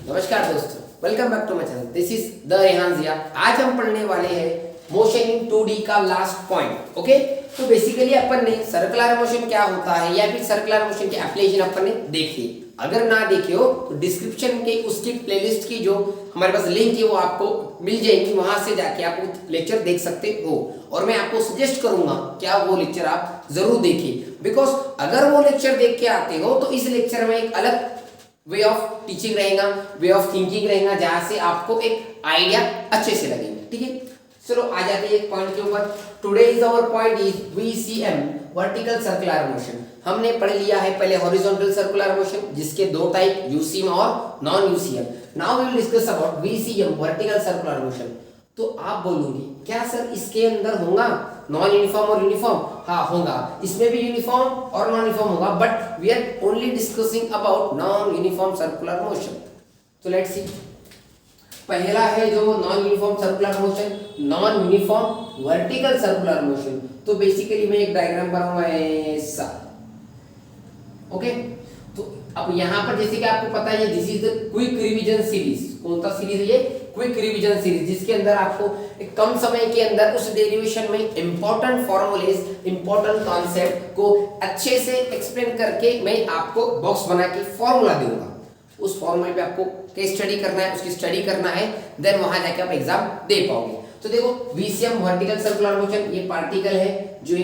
नमस्कार दोस्तों, welcome back to my channel. This is the Rehan Jiya. आज हम पढ़ने वाले हैं मोशन इन 2D का लास्ट पॉइंट। ओके, तो बेसिकली अपन ने सर्कुलर मोशन क्या होता है या फिर सर्कुलर मोशन की एप्लीकेशन अपन ने देखी। अगर ना देखे हो तो डिस्क्रिप्शन के उसकी प्लेलिस्ट की जो हमारे पास लिंक है वो आपको मिल जाएगी, वहां से जाके आप वो लेक्चर देख सकते हो। और मैं आपको सजेस्ट करूंगा क्या वो लेक्चर आप जरूर देखिए, बिकॉज अगर वो लेक्चर देख के आते हो तो इस लेक्चर में एक अलग वे ऑफ टीचिंग रहेगा, वे ऑफ थिंकिंग रहेगा, जहां से आपको एक आइडिया अच्छे से लगेगा। ठीक है, चलो आ जाते हैं एक पॉइंट के ऊपर। Today is our point is VCM, vertical circular motion. हमने पढ़ लिया है पहले हॉरिजॉन्टल सर्कुलर मोशन, जिसके दो टाइप, यूसीएम और non UCM. Now we will discuss about VCM, vertical circular motion. तो आप बोलोगे क्या सर इसके अंदर होगा नॉन यूनिफॉर्म और यूनिफॉर्म? हाँ होगा, इसमें भी यूनिफॉर्म और नॉन यूनिफॉर्म होगा, but we are only discussing about non uniform circular motion. तो लेट्स सी, पहला है जो non uniform circular motion, non uniform vertical circular motion. तो बेसिकली मैं एक डायग्राम बनाऊंगा ऐसा। ओके, तो अब यहाँ पर जैसे कि आपको पता है this is the quick revision series. कौन सा सीरीज है ये? क्विक रिवीजन सीरीज, जिसके अंदर आपको एक कम समय के अंदर उस डेरिवेशन में इंपॉर्टेंट फॉर्मूलेज, इंपॉर्टेंट कॉन्सेप्ट को अच्छे से एक्सप्लेन करके मैं आपको बॉक्स बना के फॉर्मूला दूंगा। उस फॉर्मूले पे आपको केस स्टडी करना है, उसकी स्टडी करना है, देन वहां जाके आप एग्जाम दे पाओगे। तो देखो वीसीएम वर्टिकल सर्कुलर मोशन, ये पार्टिकल है जो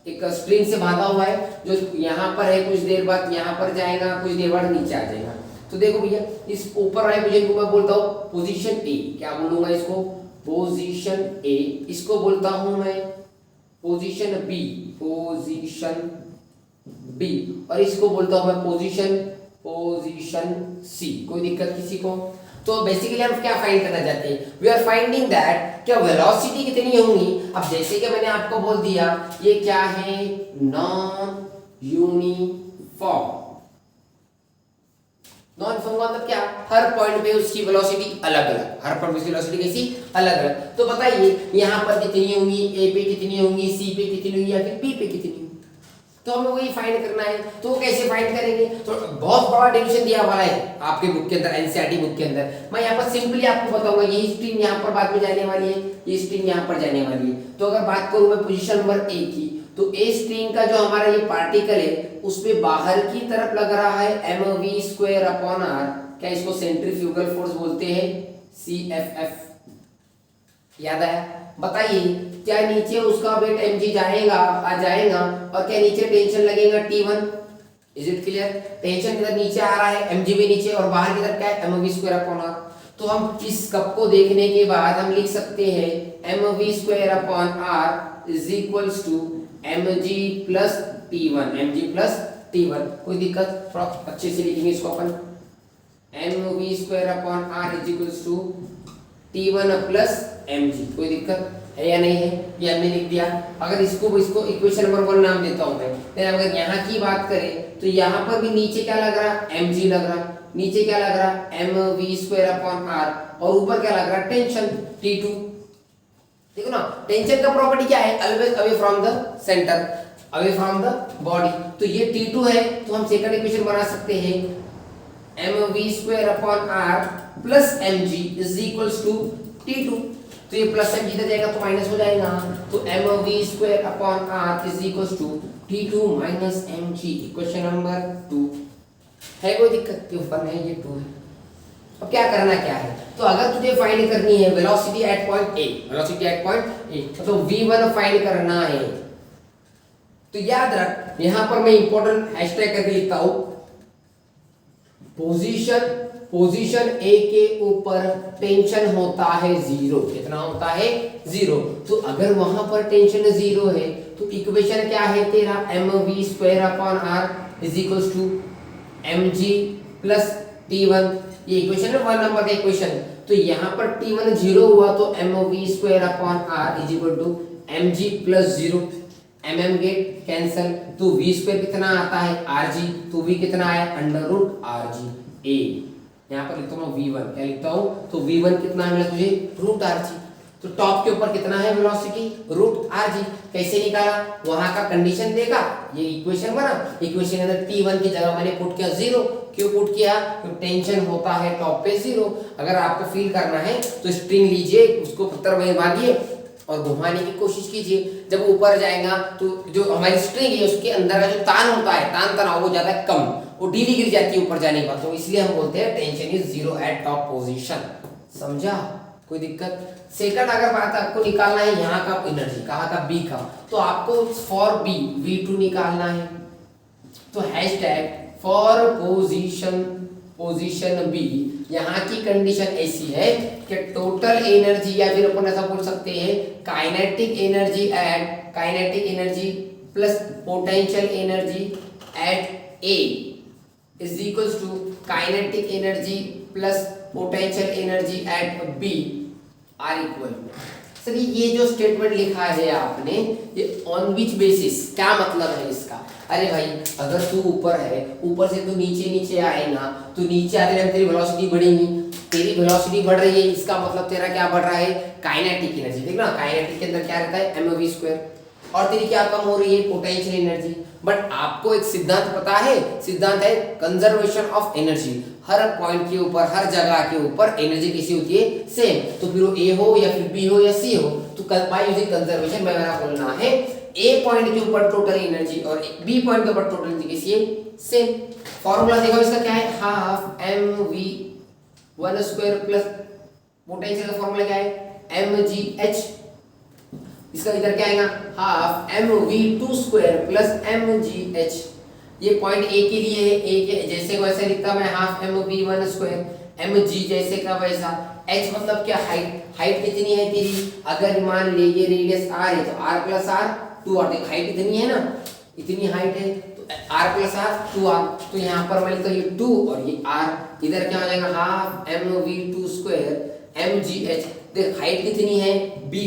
एक स्प्रिंग से बांधा हुआ है, जो यहाँ पर है, कुछ देर बाद यहाँ पर जाएगा, कुछ देर बाद नीचे आ जाएगा। तो देखो भैया, इस ऊपर वाले पोजीशन को मैं बोलता हूँ पोजीशन ए। क्या बोलूंगा इसको? Position A. इसको बोलता हूं मैं पोजीशन बी, पोजीशन बी। और इसको बोलता हूं मैं पोजीशन सी। कोई दिक्कत किसी को? तो बेसिकली हम क्या फाइंड करना चाहते हैं? वी आर फाइंडिंग दैट क्या वेलोसिटी कितनी होंगी। अब जैसे कि मैंने आपको बोल दिया ये क्या है, नॉन यूनिफॉर्म। नॉन यूनिफॉर्म का मतलब क्या? हर पॉइंट पे उसकी वेलोसिटी अलग अलग, हर पॉइंट पे उसकी वेलोसिटी कैसी अलग अलग। तो बताइए यहाँ पर कितनी होंगी, ए पे कितनी होंगी, सी पे कितनी होंगी, या फिर बी पे कितनी होंगी? तो हमें वही फाइंड करना है। तो वो कैसे फाइंड करेंगे? तो बहुत बड़ा डेफिनेशन दिया हुआ है आपके बुक के अंदर, एनसीईआरटी बुक के अंदर। मैं यहाँ पर सिंपली आपको बताऊंगा ये स्ट्रिंग यहाँ पर बाद में जाने वाली है, ये स्ट्रिंग यहाँ पर जाने वाली है। तो अगर बात करूं मैं पोजीशन नंबर ए की, तो ए स्ट्रिंग का जो हमारा ये पार्टिकल है उसमें बाहर की तरफ लग रहा है mv²/r। क्या इसको सेंट्रीफ्यूगल फोर्स बोलते हैं, CFF। याद आया? बताइए क्या नीचे उसका वेट mg जाएगा आ जाएगा, और क्या नीचे टेंशन लगेगा T1? Is it clear? Tension इधर नीचे आ रहा है, mg भी नीचे, और बाहर की तरफ क्या है, mv²/r। तो हम इस कप को देखने के बाद हम लिख सकते हैं mv²/r is equals to mg plus T1, mg plus T1। कोई दिक्कत? थोड़ा अच्छे से लिखेंगे इसको अपन, mv²/r is equals to T1 plus mg। कोई दिक्कत है या नहीं है? ये हमने लिख दिया। अगर इसको इक्वेशन नंबर 1 नाम देता हूं मैं। फिर अगर यहाँ की बात करें तो यहाँ पर भी नीचे क्या लग रहा? mg लग रहा। नीचे क्या लग रहा? mv²/r। और ऊपर क्या लग रहा? Tension T2। देखो ना, टेंशन का प्रॉपर्टी क्या है? Always away from the centre, away from the body. तो ये T2 है, तो हम सेकंड इक्वेशन बना सकते हैं mv²/r plus mg is equals to T2। तो ये प्लस mg इधर जाएगा तो माइनस हो जाएगा। तो mv²/r is equals to T2 minus mg। Equation number 2 है। कोई दिक्कत के ऊपर नहीं, ये 2 है। अब क्या करना क्या है? तो अगर तुझे फाइंड करनी है velocity at point A, velocity at point A, तो v1 फाइंड करना है। तो याद रख, यहां पर मैं इंपॉर्टेंट हैशटैग करके लिखता हूं, पोजीशन ए के ऊपर टेंशन होता है 0। कितना होता है? 0। तो अगर वहां पर टेंशन 0 है तो इक्वेशन क्या है तेरा? mv²/r is equals to mg plus T1। ये इक्वेशन है 1 नंबर का इक्वेशन। तो यहाँ पर T1 0 हुआ तो mv²/r is equal to mg plus 0। mm get cancel, तो v² कितना आता है? rg। तो v कितना आया? √rg a। यहाँ पर लिखता हूँ v1, क्या लिखता हूँ? तो v1 कितना मिला तुझे? √rg। तो टॉप के ऊपर कितना है वेलोसिटी, रूट आर जी। कैसे निकाला, वहां का कंडीशन देखा, ये इक्वेशन बना, इक्वेशन के अंदर T1 की जगह मैंने पुट किया 0। क्यों पुट किया, तो टेंशन होता है टॉप पे 0। अगर आपको फील करना है तो स्ट्रिंग लीजिए, उसको पत्थर में बांधिए और घुमाने की कोशिश कीजिए। जब ऊपर जाएगा तो जो हमारी स्ट्रिंग है उसके अंदर का जो तान होता है, तान तनाव वो ज्यादा कम, वो ढीली गिर जाती है ऊपर जाने के बाद, तो इसलिए हम बोलते हैं tension is 0 eight top position. समझा, कोई दिक्कत। सेकंड अगर बात आपको निकालना है यहाँ का एनर्जी, कहाँ का, बी का, तो आपको फॉर बी V2 निकालना है। तो हैशटैग फॉर पोजीशन बी, यहाँ की कंडीशन ऐसी है कि टोटल एनर्जी, या फिर अपन ऐसा बोल सकते हैं kinetic energy plus potential energy at A is equals to kinetic energy plus potential energy at B are equal. Sir ये जो स्टेटमेंट लिखा है आपने, ये ऑन विच बेसिस, क्या मतलब है इसका? अरे भाई अगर तू ऊपर है, ऊपर से तू नीचे आएगा, तो नीचे आते टाइम तेरी वेलोसिटी बढ़ेगी, तेरी वेलोसिटी बढ़ रही है, इसका मतलब तेरा क्या बढ़ रहा है, काइनेटिक एनर्जी। देख ना, काइनेटिक के अंदर क्या रहता है mv², और तेरी क्या कम हो रही है, पोटेंशियल एनर्जी। बट आपको एक सिद्धांत पता है, सिद्धांत है conservation of energy. Her point के ऊपर, हर जगह के ऊपर एनर्जी कैसी होती है, सेम। तो फिर वो ए हो या फिर बी हो या सी हो, तो बाय यूजिंग कंजर्वेशन में मेरा बोलना है ए पॉइंट के ऊपर टोटल एनर्जी और बी पॉइंट के ऊपर टोटल एनर्जी कैसी है, सेम। फॉर्मूला देखो इसका क्या है, हाफ mv² प्लस पोटेंशियल का फॉर्मूला क्या है, mgh। इसका इधर क्या आएगा, हाफ mv² प्लस mgh। ये पॉइंट ए के लिए है, ए के जैसे वैसे लिखता मैं, हाफ mv² mg जैसे का वैसा। h मतलब क्या, हाइट कितनी है तेरी, अगर मान ले ये रेडियस r है तो r plus r 2r, height इतनी है ना, इतनी हाइट है, तो r प्लस r 2r। तो यहाँ पर मैं लिखता हूँ ये 2 और ये r, इधर क्या हो जाएगा, हाफ mv² mgh। देख हाइट कितनी है, बी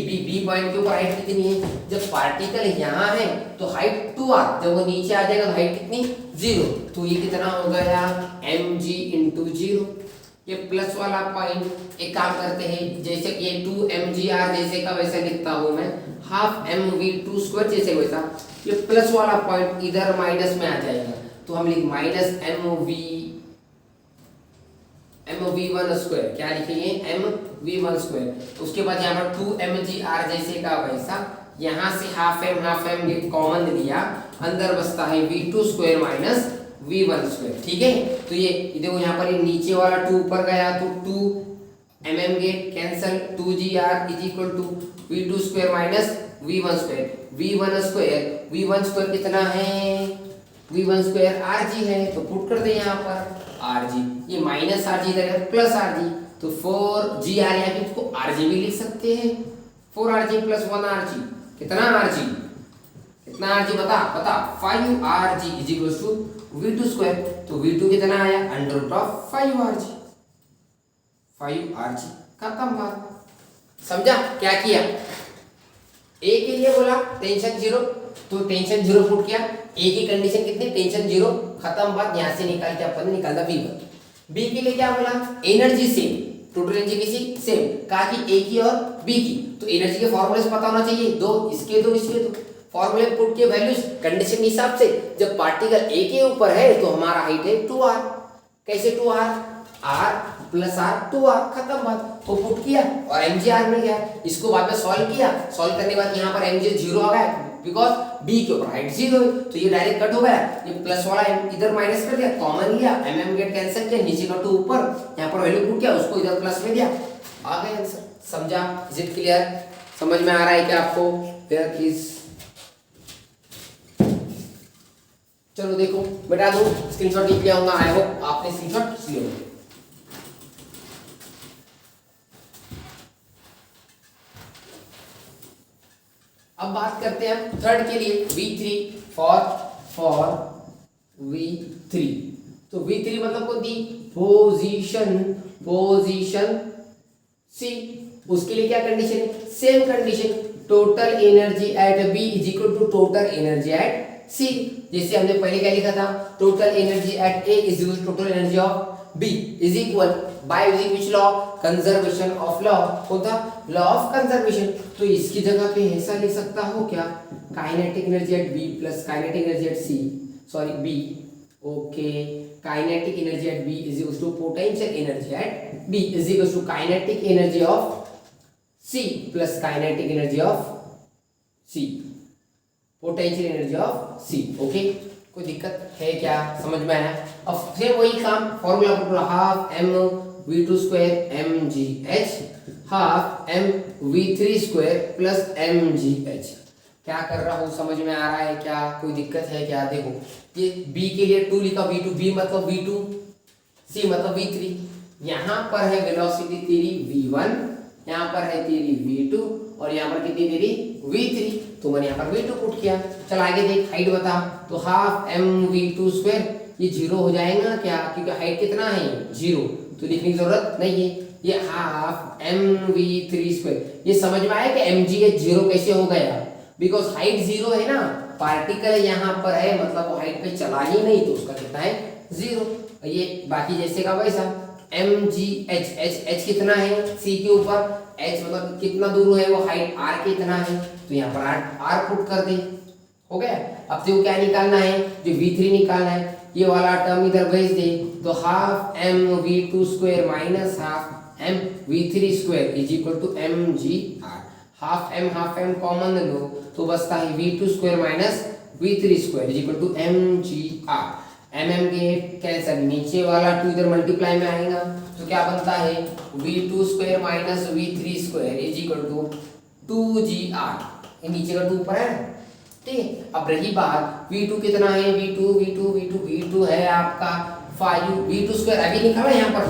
पॉइंट के ऊपर हाइट कितनी है, जब पार्टिकल यहाँ है तो हाइट 2r, जब वो नीचे आ जाएगा तो हाइट कितनी, 0। तो ये कितना हो गया, mg इंटू 0। ये प्लस वाला पॉइंट एक काम करते हैं, जैसे ये 2mgr जैसे का वैसे लिखता हूँ मैं, हाफ mv² जैसे वैसा। ये प्लस वाला पॉइंट इधर माइनस में आ जाएगा, तो हम लिख माइनस mv², क्या लिखेंगे, mv²। उसके बाद यहाँ पर 2mgr जैसे का वैसा, यहाँ से हाफ m कॉमन लिया, अंदर बचता है v² माइनस v²। ठीक है, तो ये देखो यहाँ पर ये नीचे वाला 2 ऊपर गया तो 2 get cancel, 2gr is equal to v² minus v²। कितना है, v² rg है, तो पुट कर दे यहाँ पर rg, ये माइनस rg इधर है प्लस rg, तो 4gr यहाँ पे इसको rg भी लिख सकते हैं, 4rg प्लस 1rg, कितना rg, कितना rg बता 5rg is equal to v²। तो v2 कितना आया, √5rg, 5rg, खत्म बात। समझा क्या किया, ए के लिए बोला टेंशन 0, तो टेंशन 0 पुट किया, ए की कंडीशन कितनी, टेंशन 0, खत्म बात। यहाँ से निकाल के अपन ने निकाला v1। बी के लिए क्या बोला, एनर्जी सेम, टोटल एनर्जी किसी सेम, कहा कि ए की और बी की, तो एनर्जी के फॉर्मूले से पता होना चाहिए, दो इसके दो इसके दो, फॉर्मूले पुट के वैल्यूज कंडीशन के हिसाब से। जब पार्टिकल ए के ऊपर है तो हमारा हाइट है 2r, कैसे 2r, r plus r 2r, खत्म बात। तो पुट किया और mgr मिल गया, इसको बाद में सॉल्व किया, सॉल्व करने के बाद यहाँ पर mg 0 आ गया, बिकॉज बी के ऊपर हाइट 0 है, तो ये डायरेक्ट कट हो गया, ये प्लस वाला इधर माइनस कर दिया, कॉमन लिया, गेट कैंसिल किया, नीचे का 2 ऊपर, यहाँ पर वैल्यू पुट किया, उसको इधर प्लस में दिया, आ गया आंसर। समझा, इज इट क्लियर, समझ में आ रहा है क्या आपको, वेयर प्लीज। चलो देखो बेटा, दो स्क्रीनशॉट लिख लिया होगा, आई होप आपने स्क्रीनशॉट लिया होगा। अब बात करते हैं थर्ड के लिए, V3 फॉर V3। तो V3 मतलब कौन थी, पोजीशन C। उसके लिए क्या कंडीशन है, same condition, total energy at B is equal to total energy at C. जैसे हमने पहले क्या लिखा था, total energy at A is equal to total energy of B is equal by using which law, conservation of law, कौन था, law of conservation. तो इसकी जगह पे ऐसा लिख सकता हो क्या, kinetic energy at B plus kinetic energy at C, sorry B, okay, kinetic energy at B is equal to potential energy at B is equal to kinetic energy of C plus kinetic energy of C, potential energy of C. Okay, कोई दिक्कत है क्या, समझ में आया। अब फिर वही काम, formula formula half M v2 square M G H, half M v3 square plus M G H. क्या कर रहा हूँ, समझ में आ रहा है क्या, कोई दिक्कत है क्या। देखो ये b के लिए 2 लिखा, v2, b मतलब v2, c मतलब v3। यहाँ पर है वेलोसिटी तेरी v1, यहाँ पर है तेरी v2 और यहाँ पर कितनी तेरी v3, तो मैंने यहाँ पर v2 पुट किया। चल आगे देख, हाइट बता, तो हाफ एम v2 स्क्वायर, ये जीरो हो जाएगा क्या, क्योंकि हाइट कितना है, जीरो, तो लिखने की जरूरत नहीं है। ये हाफ एम v3 स्क्वायर, ये समझ में आया कि एम जी एच जीरो कैसे हो गया, बिकॉज हाइट जीरो है ना, पार्टिकल यहाँ पर है मतलब वो हाइट पे चला ही नहीं, तो उसका कितना है, जीरो। ये बाकी जैसे का वैसा, एम जी एच, एच कितना है सी के ऊपर, एच मतलब कितना दूर है वो, हाइट आर कितना है, तो यहाँ पर आर पुट कर दे, हो गया। अब देखो क्या निकालना है, जो v3 निकालना है, ये वाला टर्म इधर भेज दे, तो half M v2 square minus half M v3 square is equal to M G R. Half M common लो, तो बचता है v2 square minus v3 square is equal to M G R. M के cancel, नीचे वाला 2 इधर multiply में आएगा, तो क्या बनता है, v2 square minus v3 square is equal to 2gr, ये नीचे का 2 ऊपर है, ठीक है। अब रही बात v2 कितना है, v2 है आपका 5, v2 स्क्वायर अभी निकाला यहाँ पर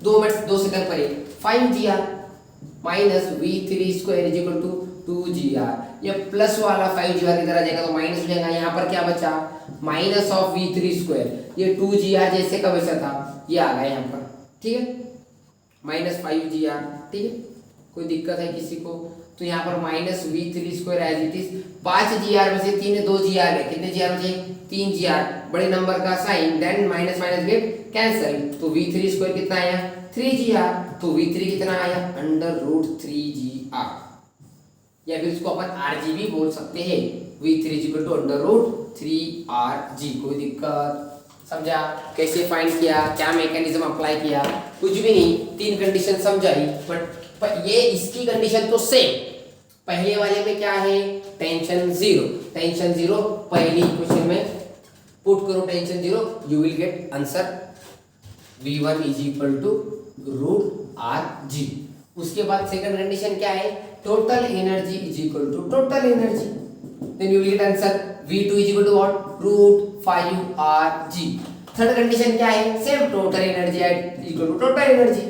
2 सेकंड पर 5gr minus v3 square is equal to 2gr, ये प्लस वाला 5gr इधर आ जाएगा तो माइनस हो जाएगा, यहाँ पर क्या बचा, माइनस ऑफ v3 स्क्वायर, ये 2gr जैसे का वैसा था, ये आ गया यहाँ पर, ठीक है, माइनस 5gr, ठीक है। कोई दिक्कत है किसी को, तो यहाँ पर minus v3 square as it is, 5gr में से 3 2gr है, कितने gr बचे, 3gr, बड़े नंबर का sign, then minus minus get cancel, तो v3 स्क्वायर कितना आया, 3gr, तो v3 कितना आया, अंडर रूट 3gr, या फिर इसको अपन rg भी बोल सकते हैं, v3 equal to under root 3rg। कोई दिक्कत, समझा कैसे फाइंड किया, क्या मैकेनिज्म अप्लाई किया, कुछ भी नहीं, 3 कंडीशन समझाई, बट ये इसकी कंडीशन तो सेम, पहले वाले में क्या है, टेंशन जीरो, पहली क्वेश्चन में पुट करो tension zero, you will get answer v1 is equal to root rg। उसके बाद सेकंड कंडीशन क्या है, total energy is equal to total energy, then you will get answer v2 is equal to what, root 5rg। Third condition क्या है, same total energy equal to total energy,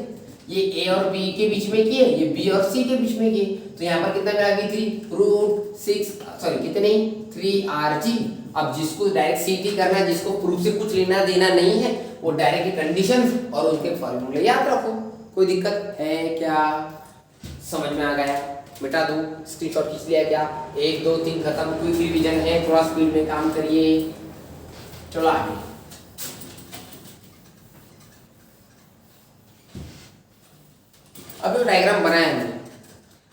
ये a और b के बीच में किए, ये b और c के बीच में किए, तो यहाँ पर कितना मेरा v3 रूट 6 सॉरी कितने 3rg। अब जिसको डायरेक्ट सीटी करना है, जिसको प्रूफ से कुछ लेना देना नहीं है, वो डायरेक्ट कंडीशंस और उसके फॉर्मूले याद रखो। कोई दिक्कत है क्या, समझ में आ गया, मिटा दो, स्क्रीनशॉट खींच लिया क्या, 1 2 3 खत्म, क्विक रिवीजन है, थोड़ा स्पीड में काम करिए, चलो आगे। अब जो डायग्राम बनाया हमने,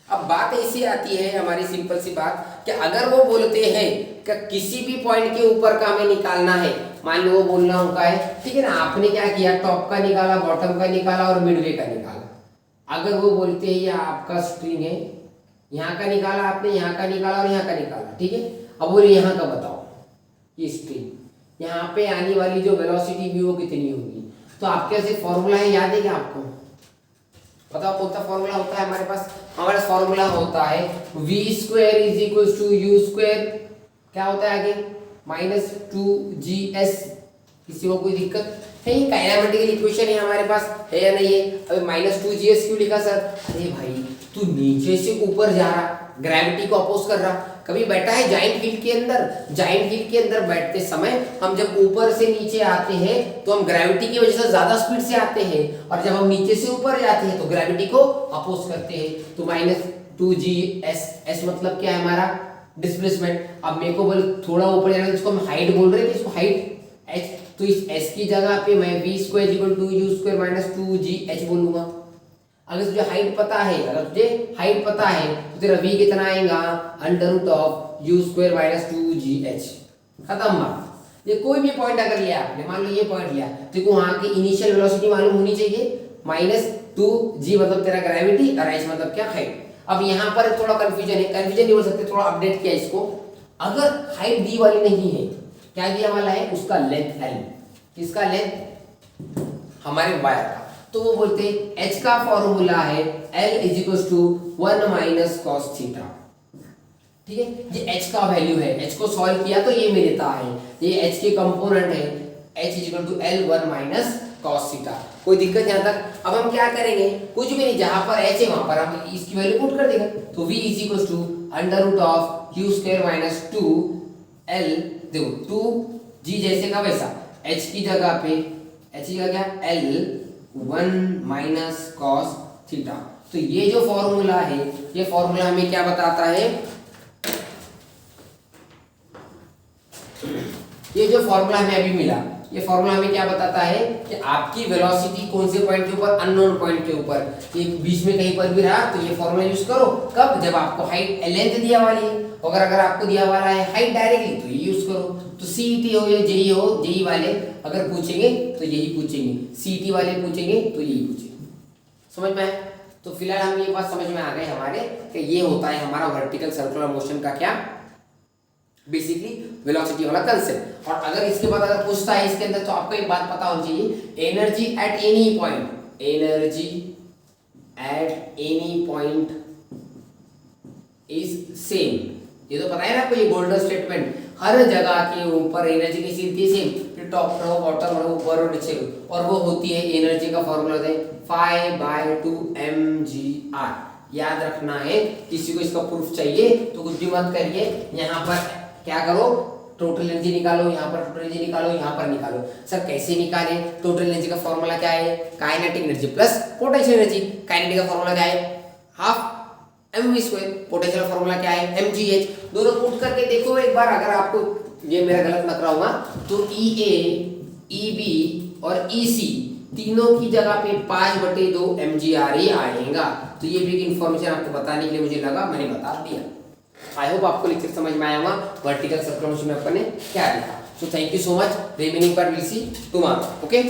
अब बात ऐसी आती है हमारी सिंपल सी बात कि अगर वो बोलते हैं कि किसी भी पॉइंट के ऊपर का हमें निकालना है, मान लो वो बोलना उनका है, ठीक है ना, आपने क्या किया, टॉप का निकाला, बॉटम का निकाला और मिडवे का निकाला। अगर वो बोलते हैं ये आपका स्ट्रिंग है, यहाँ का निकाला आपने, यहाँ का निकाला और यहाँ का निकाला, ठीक है, अब बोले यहाँ का बताओ, ये स्ट्रिंग, यहाँ पे आने वाली जो वेलोसिटी भी वो कितनी होगी, तो आपके पास फॉर्मूला है, याद है क्या आपको, बताओ कौन सा फॉर्मूला होता है हमारे पास, हमारे पास फॉर्मूला होता है v square is equal to u square, क्या होता है आगे, माइनस 2gs। किसी को कोई दिक्कत है, ये काइनेमेटिकल इक्वेशन है हमारे पास, है या नहीं है। अबे माइनस 2gs क्यों लिखा सर, अरे भाई तू नीचे से ऊपर जा रहा, ग्रेविटी को अपोज कर रहा, कभी बैठा है जाइंट व्हील के अंदर, जाइंट व्हील के अंदर बैठते समय हम जब ऊपर से नीचे आते हैं तो हम ग्रेविटी की वजह से ज्यादा स्पीड से आते हैं, और जब हम नीचे से ऊपर जाते हैं तो ग्रेविटी को अपोज करते हैं, तो माइनस 2gs, s मतलब क्या है हमारा डिस्प्लेसमेंट। अब मेरे को बोल थोड़ा ऊपर जाना, इसको हम हाइट बोल रहे थे, इसको हाइट h, तो इस s की जगह पे मैं v square equal to u square minus 2gh बोलूंगा। अगर तुझे हाइट पता है, अगर तुझे हाइट पता है तो तेरा v कितना आएगा, under root of u square minus 2gh। खत्म बात। ये कोई भी पॉइंट अगर लिया आपने, मान लो ये पॉइंट लिया, तो वहां की इनिशियल वेलोसिटी मालूम होनी चाहिए, माइनस 2g मतलब तेरा ग्रेविटी और h मतलब क्या, हाइट। अब यहाँ पर थोड़ा कंफ्यूजन है, कंफ्यूजन नहीं बोल सकते, थोड़ा अपडेट किया इसको। अगर हाइट दी वाली नहीं है, क्या दिया वाला है, उसका लेंथ l, किसका लेंथ, हमारे वायर का, तो वो बोलते हैं h का फॉर्मूला है l is equal to 1 minus cos theta. ठीक है, ये h का वैल्यू है, h को सॉल्व किया तो ये मिलता है, ये h के कंपोनेंट है, h is equal to l 1 minus cos theta. कोई दिक्कत यहाँ तक। अब हम क्या करेंगे, कुछ भी नहीं, जहां पर h है वहां पर हम इसकी वैल्यू पुट कर देंगे, तो v is equal to under root of u square minus 2l, देखो 2g जैसे का वैसा, h की जगह पे, h की जगह क्या, l 1 माइनस कॉस थीटा। तो ये जो फॉर्मूला है, ये फॉर्मूला हमें क्या बताता है, ये जो फॉर्मूला हमें अभी मिला, ये फॉर्मूला हमें क्या बताता है कि आपकी वेलोसिटी कौन से पॉइंट के ऊपर, अननोन पॉइंट के ऊपर, ये बीच में कहीं पर भी रहा तो ये फॉर्मूला यूज करो। कब, जब आपको हाइट लेंथ दिया वाली है, अगर आपको दिया वाला है हाइट डायरेक्टली तो ये यूज करो। तो सीईटी हो या जेई हो, जेई वाले अगर पूछेंगे तो यही पूछेंगे, सीईटी वाले पूछेंगे तो यही पूछेंगे। समझ में आया? तो फिलहाल हम ये बात समझ में आ गए हमारे कि ये होता है हमारा वर्टिकल सर्कुलर मोशन का क्या, बेसिकली वेलोसिटी वाला कंसेप्ट। और अगर इसके बाद अगर पूछता है इसके अंदर, तो आपको एक बात पता होनी चाहिए, energy at any point, energy at any point is same. ये तो पता है ना आपको, ये गोल्डन स्टेटमेंट, हर जगह के ऊपर एनर्जी कैसी होती है, सेम, फिर टॉप रहो, बॉटम रहो, ऊपर और नीचे, और वो होती है एनर्जी का फॉर्मूला होता है phi/2mgr। याद रखना है, किसी को इसका प्रूफ चाहिए तो कुछ भी मत करिए, यहाँ पर क्या करो, टोटल एनर्जी निकालो, यहाँ पर टोटल एनर्जी निकालो, यहाँ पर निकालो। सर कैसे निकाले, टोटल एनर्जी का फॉर्मूला क्या है, kinetic energy plus potential energy. Kinetic का फॉर्मूला क्या है, हाफ mv स्क्वायर, पोटेंशियल का फॉर्मूला क्या है, mgh। दोनों पुट करके देखो एक बार, अगर आपको ये मेरा गलत लग रहा होगा तो EA, EB और EC तीनों की जगह पे 5/2 mgr ही आएगा। तो ये भी इंफॉर्मेशन आपको बताने के लिए मुझे लगा, मैंने बता दिया। आई होप आपको लेक्चर समझ में आया होगा, वर्टिकल सर्कुलर मोशन में अपन ने क्या लिखा। So thank you so much, remaining part will see tomorrow. Okay.